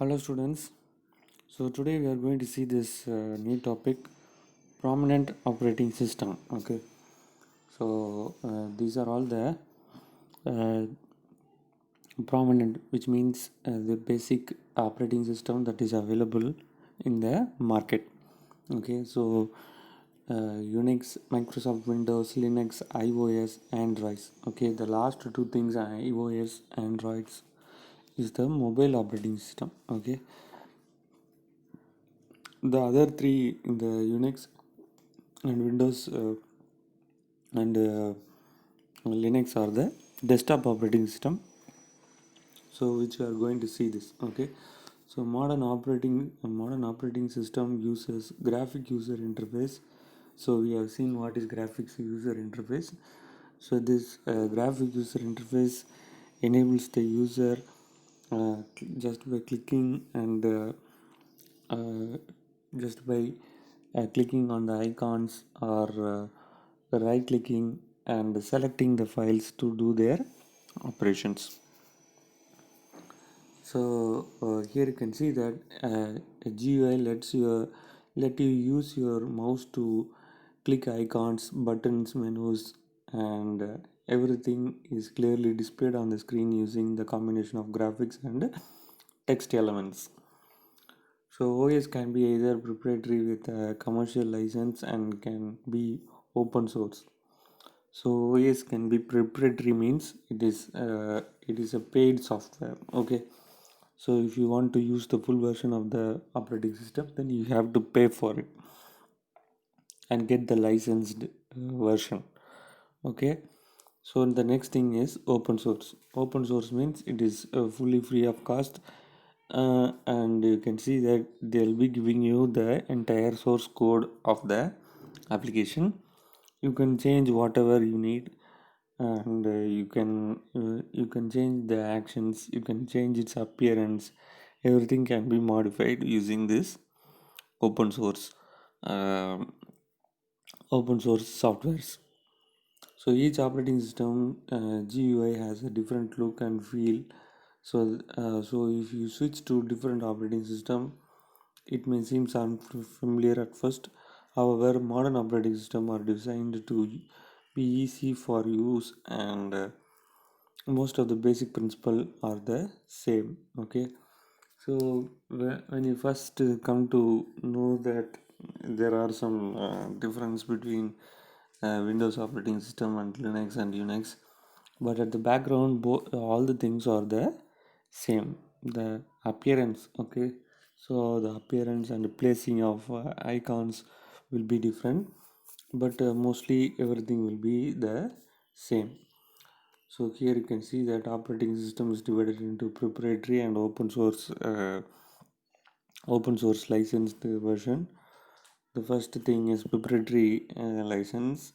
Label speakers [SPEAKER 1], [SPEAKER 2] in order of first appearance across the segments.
[SPEAKER 1] Hello students. So today we are going to see this new topic, prominent operating system. Okay. So these are all the uh, prominent, which means the basic operating system that is available in the market. Okay. So Unix, Microsoft Windows, Linux, iOS, Androids. Okay. The last two things are iOS, Androids is the mobile operating system. Okay. The other three in the Unix and Windows and Linux are the desktop operating system. So which we are going to see this. Okay. So modern operating system uses graphic user interface. So we have seen what is graphics user interface. So this graphic user interface enables the user just by clicking and just by clicking on the icons or right clicking and selecting the files to do their operations. So here you can see that a GUI let you use your mouse to click icons, buttons, menus, and everything is clearly displayed on the screen using the combination of graphics and text elements. So OS can be either proprietary with a commercial license and can be open source. So OS can be proprietary means it is a paid software. Okay. So if you want to use the full version of the operating system, then you have to pay for it and get the licensed version. Okay. So the next thing is open source. Open source means it is fully free of cost, and you can see that they'll be giving you the entire source code of the application. You can change whatever you need, and you can change the actions. You can change its appearance. Everything can be modified using this open source um, open source softwares. So each operating system GUI has a different look and feel. So if you switch to different operating system, it may seem unfamiliar at first. However, modern operating systems are designed to be easy for use, and most of the basic principles are the same. Okay. So when you first come to know that there are some difference between Windows operating system and Linux and Unix, but at the background, all the things are the same. The appearance, okay. So the appearance and the placing of icons will be different, but mostly everything will be the same. So here you can see that operating system is divided into proprietary and open source licensed version. The first thing is proprietary license.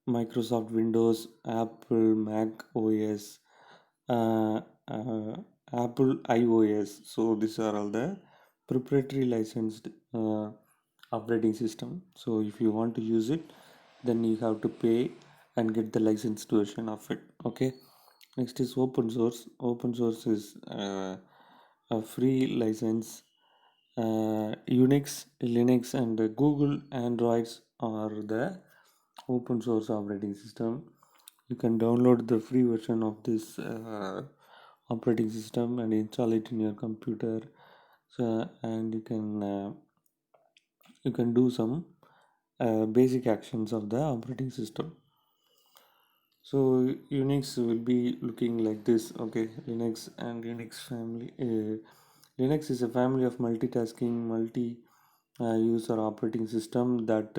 [SPEAKER 1] Microsoft Windows, Apple Mac OS, uh, uh, Apple iOS. So these are all the proprietary licensed operating system. So if you want to use it, then you have to pay and get the licensed version of it. Okay. Next is open source. Open source is a free license. Unix, Linux, and Google Androids are the open source operating system. You can download the free version of this operating system and install it in your computer. So, and you can do some basic actions of the operating system. So Unix will be looking like this. Okay, Linux and Unix family. Linux is a family of multitasking, multi-user operating system that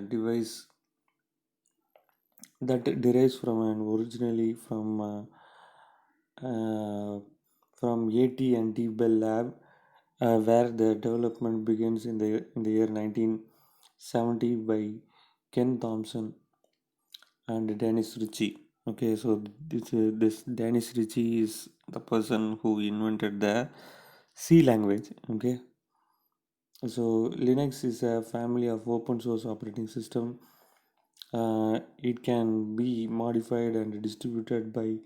[SPEAKER 1] device that derives from an originally uh, from AT&T Bell Lab, where the development begins in the year 1970 by Ken Thompson and Dennis Ritchie. Okay, so this Dennis Ritchie is the person who invented the C language. Okay, so Linux is a family of open source operating system. It can be modified and distributed by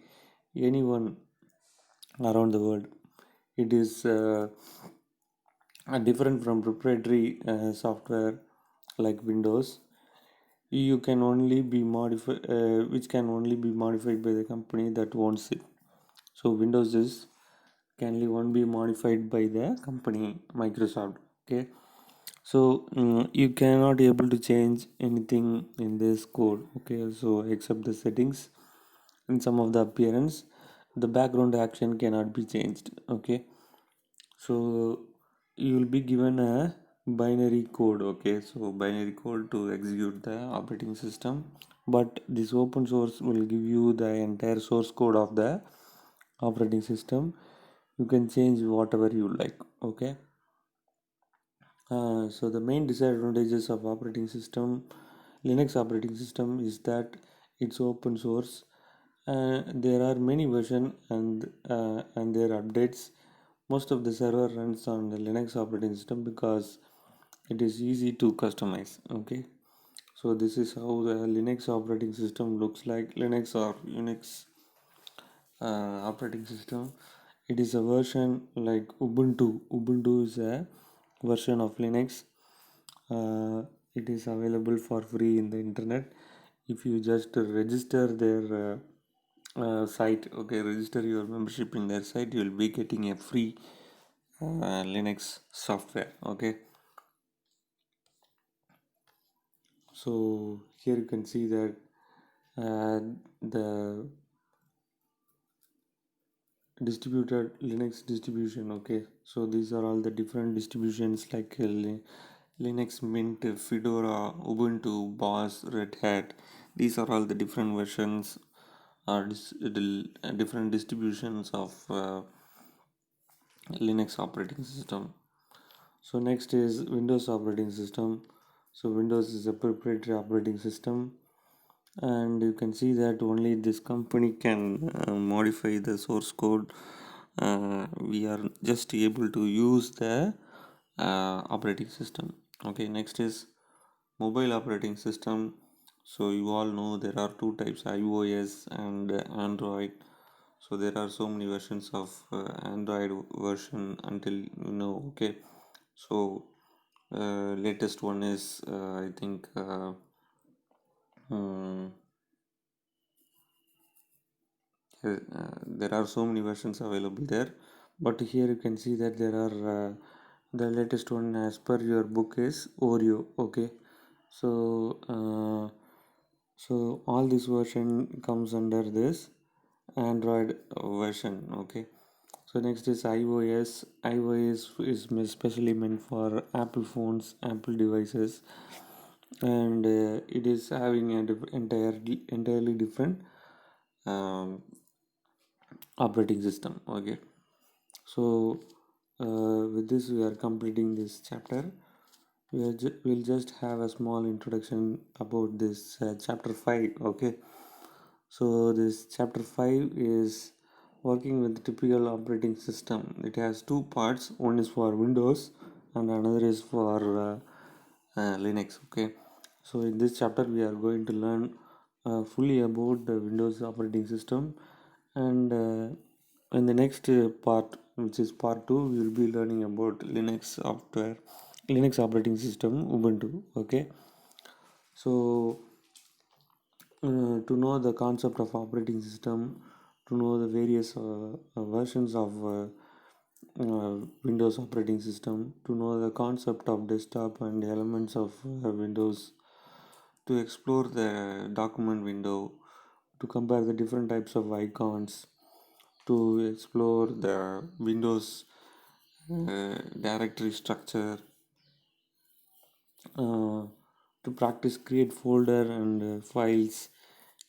[SPEAKER 1] anyone around the world. it is different from proprietary software like Windows. You can only be modified, which can only be modified by the company that owns it. So Windows is can only be modified by the company Microsoft. Okay, so you cannot able to change anything in this code. Okay, so except the settings and some of the appearance, the background action cannot be changed. Okay, so you will be given a binary code. Okay, so binary code to execute the operating system, but this open source will give you the entire source code of the operating system. You can change whatever you like. Okay, so the main disadvantages of operating system, Linux operating system, is that it's open source. There are many versions and their updates. Most of the server runs on the Linux operating system because it is easy to customize. Okay, so this is how the Linux operating system looks like. Linux or Unix operating system. It is a version like Ubuntu. Ubuntu is a version of Linux. uh, it is available for free in the internet. If you just register their site, okay, register your membership in their site, you will be getting a free Linux software. Okay, so here you can see that the distributed Linux distribution. Okay, so these are all the different distributions like Linux Mint, Fedora, Ubuntu, Boss, Red Hat. These are all the different versions or different distributions of Linux operating system. So next is Windows operating system. So Windows is a proprietary operating system, and you can see that only this company can modify the source code. We are just able to use the operating system. Okay, next is mobile operating system. So you all know there are two types, iOS and Android. So there are so many versions of Android version until you know. Okay, so latest one is I think hmm, there are so many versions available there, but here you can see that there are the latest one as per your book is Oreo. Okay, so so all this version comes under this Android version. Okay, so next is iOS. iOS is especially meant for Apple phones, Apple devices, and it is having a entirely different um, operating system. Okay, so with this we are completing this chapter. We'll just have a small introduction about this chapter 5. Okay, so this chapter 5 is working with the typical operating system. It has two parts. One is for Windows and another is for Linux. Okay, so in this chapter we are going to learn fully about the Windows operating system, and in the next part, which is part 2, we will be learning about Linux operating system, Ubuntu. Okay, so to know the concept of operating system, to know the various versions of Windows operating system, to know the concept of desktop and elements of Windows, to explore the document window, to compare the different types of icons, to explore the Windows directory structure, uh, to practice create folder and files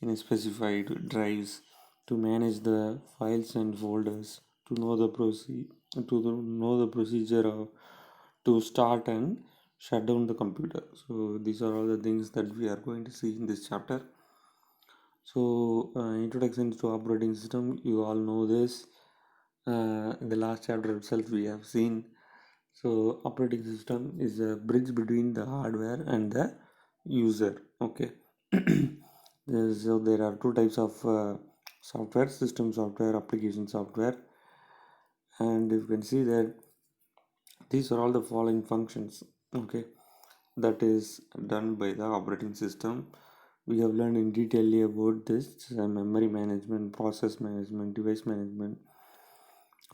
[SPEAKER 1] in a specified drives, to manage the files and folders, to know the know the procedure of, to start and shut down the computer. So these are all the things that we are going to see in this chapter. So introduction to operating system, you all know this. In the last chapter itself we have seen. So operating system is a bridge between the hardware and the user. Okay. So there are two types of software: system software, application software. and you can see that these are all the following functions, okay, that is done by the operating system. We have learned in detail about this: memory management, process management, device management,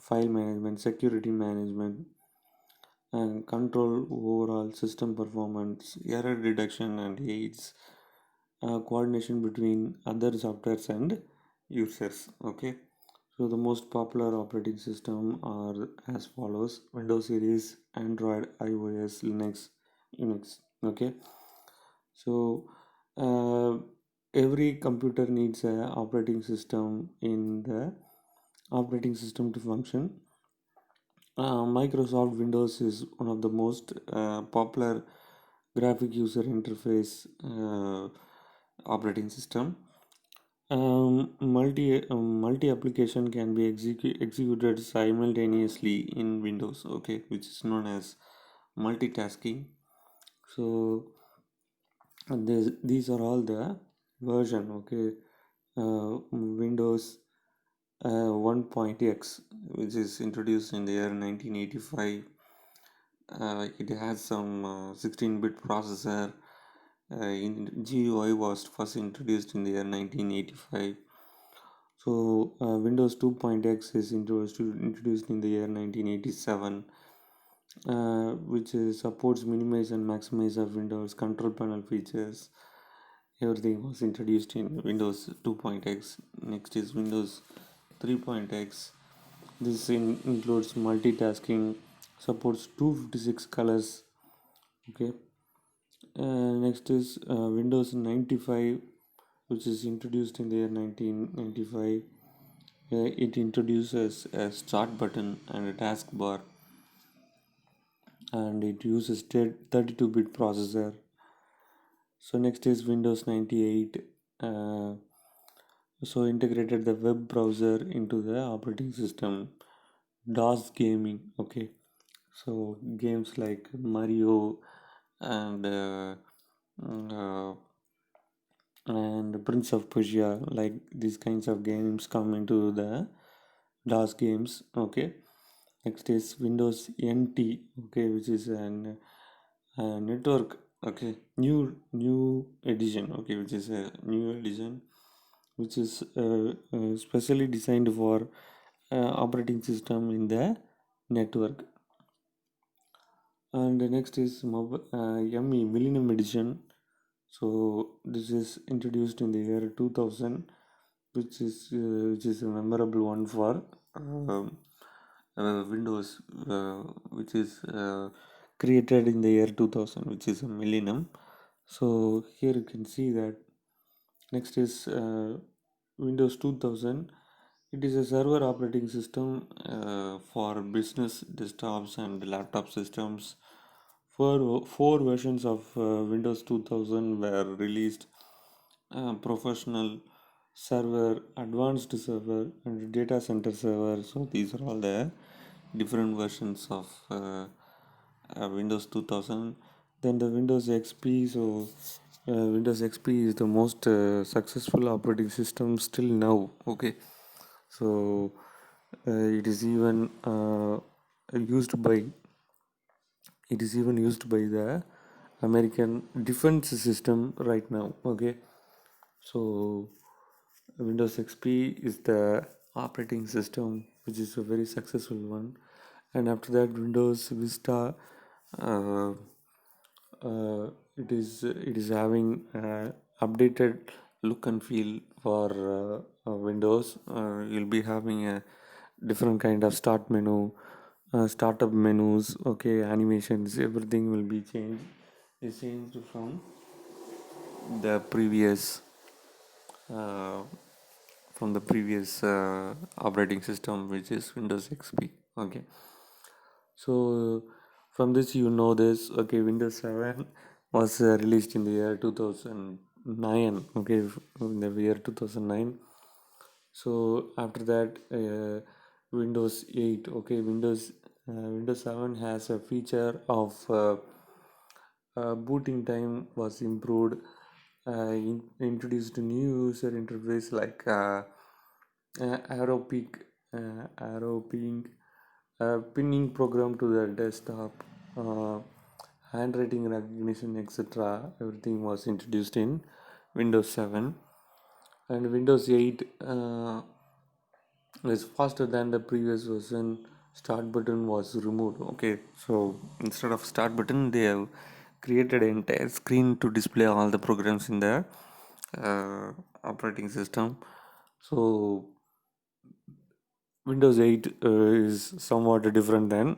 [SPEAKER 1] file management, security management, and control overall system performance, error detection, and aids coordination between other softwares and users. Okay, so the most popular operating system are as follows: Windows Series, Android, iOS, Linux, Unix. Okay, so uh, every computer needs a operating system in the operating system to function. Microsoft Windows is one of the most popular graphic user interface operating system. Multi application can be executed simultaneously in Windows, okay, which is known as multitasking. So these are all the version, okay. Windows 1.x, which is introduced in the year 1985. It has some 16-bit processor. GUI was first introduced in the year 1985. So Windows 2.x is introduced in the year 1987, which supports minimize and maximize of Windows control panel features. Everything was introduced in Windows 2.x. Next is Windows 3.x. This includes multitasking, supports 256 colors. Okay. Next is Windows 95, which is introduced in the year 1995. It introduces a start button and a taskbar, and it uses 32-bit processor. So next is Windows 98. Uh, so integrated the web browser into the operating system. DOS gaming. Okay. So games like Mario and mm, Prince of Persia, like these kinds of games come into the DOS games. Okay. Next is Windows NT. Okay, which is a network. Okay, new edition. Okay, which is a new edition, which is specially designed for operating system in the network. And the next is ME Millennium Edition. So this is introduced in the year 2000, which is a memorable one for Windows, which is created in the year 2000, which is a millennium. So here you can see that. Next is Windows 2000. It is a server operating system for business desktops and laptop systems. Four versions of Windows 2000 were released: professional server, advanced server, and data center server. So these are all the different versions of Windows 2000. Then the Windows XP. So Windows XP is the most successful operating system still now. Okay, so it is even used by the American defense system right now. Okay, so Windows XP is the operating system which is a very successful one, and after that Windows Vista. Uh, it is having updated look and feel for Windows. You'll be having a different kind of start menu, startup menus. Okay, animations, everything will be changed. Is changed the previous uh, from the previous operating system, which is Windows XP. Okay, so from this you know this. Okay, Windows 7 was released in the year 2009. Okay, in the year 2009. So after that, Windows 8. Okay, Windows 7 has a feature of booting time was improved. Introduced a new user interface like arrow peak, arrow ping, pinning program to the desktop, uh, handwriting recognition, etc. Everything was introduced in Windows 7, and Windows 8 is faster than the previous version. Start button was removed. Okay, so instead of start button, they have created an entire screen to display all the programs in the uh, operating system. So Windows 8 is somewhat different than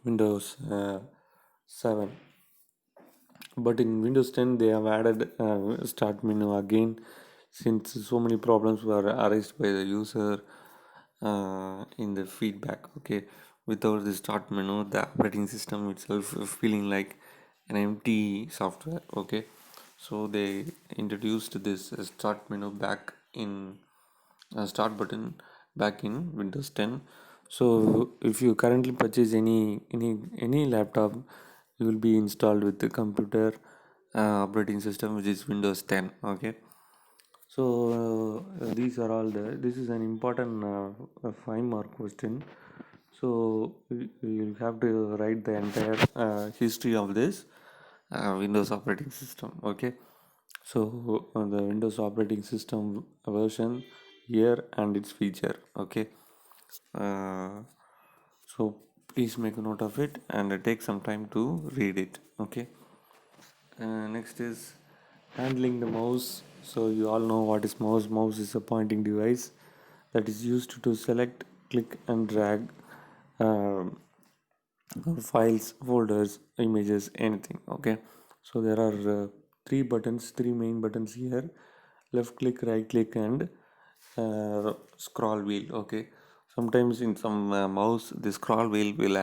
[SPEAKER 1] Windows 7. But in Windows 10, they have added start menu again, since so many problems were raised by the user in the feedback. Okay, without the start menu, the operating system itself is feeling like an empty software. Okay, so they introduced this start menu back in start button back in Windows 10. So if you currently purchase any laptop, you will be installed with the computer operating system which is Windows 10. Okay, so these are all the. This is an important 5 mark question. So you'll have to write the entire history of this Windows operating system. Okay, so the Windows operating system version, year, and its feature. Okay, uh, so please make a note of it and take some time to read it. Okay, next is handling the mouse. So you all know what is mouse. Mouse is a pointing device that is used to select, click, and drag um, files, folders, images, anything. Okay, so there are three main buttons here: left click, right click, and scroll wheel. Okay, sometimes in some mouse, the scroll wheel uh, will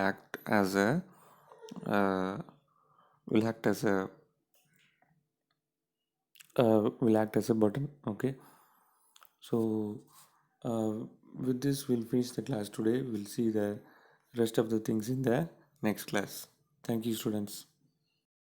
[SPEAKER 1] act as a button. Okay, so uh, with this we'll finish the class today. We'll see the rest of the things in the next class. Thank you, students.